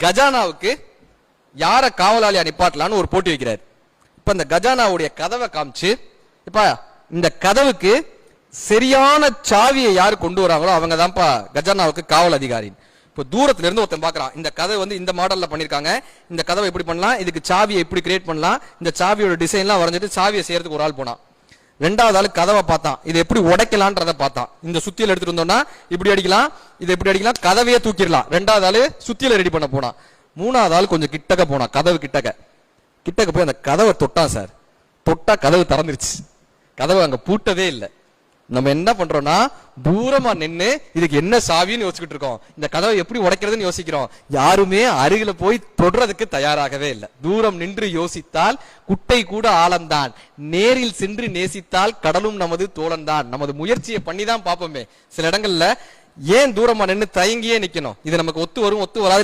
கஜானாவுக்கு யார காவலாளியா நிப்பாட்டலான்னு ஒரு போட்டி வைக்கிறார். இப்ப இந்த கஜானாவுடைய கதவை காமிச்சு, இப்ப இந்த கதவுக்கு சரியான சாவியை யாரு கொண்டு வராங்களோ அவங்க தான்ப்பா கஜானாவுக்கு காவல் அதிகாரி. இப்போ தூரத்துல இருந்து ஒருத்தன் பாக்குறான், இந்த கதவை வந்து இந்த மாடல்ல பண்ணிருக்காங்க, இந்த கதவை எப்படி பண்ணலாம், இதுக்கு சாவியை எப்படி கிரியேட் பண்ணலாம், இந்த சாவியோட டிசைன்லாம் வரைஞ்சிட்டு சாவியை செய்யறதுக்கு ஒரு ஆள் போனான். ரெண்டாவது ஆளு கதவை பார்த்தான், இதை எப்படி உடைக்கலான்றத பார்த்தான். இந்த சுத்தியில எடுத்துட்டு வந்தோம்னா இப்படி அடிக்கலாம், இதை எப்படி அடிக்கலாம், கதவையே தூக்கிடலாம். ரெண்டாவது ஆளு சுத்தியில ரெடி பண்ண போனான். மூணாவது ஆள் கொஞ்சம் கிட்டக்க போனான், கதவு கிட்டக்க போய் அந்த கதவை தொட்டான் சார். தொட்டா கதவு திறந்துருச்சு. கதவை அங்க பூட்டவே இல்லை. நம்ம என்ன பண்றோம்னா தூரமா நின்று இதுக்கு என்ன சாவின்னு யோசிச்சுட்டு இருக்கோம், இந்த கதவை எப்படி உடைக்கிறதுன்னு யோசிக்கிறோம். யாருமே அருகில போய் தொடுறதுக்கு தயாராகவே இல்லை. தூரம் நின்று யோசித்தால் குட்டை கூட ஆழம்தான், நேரில் சென்று நேசித்தால் கடலும் நமது தோழன்தான். நமது முயற்சியை பண்ணி தான் பார்ப்போமே. சில இடங்கள்ல ஏன் தூரமா நின்று தயங்கியே நிக்கணும், இது நமக்கு ஒத்து வரும் ஒத்து வராது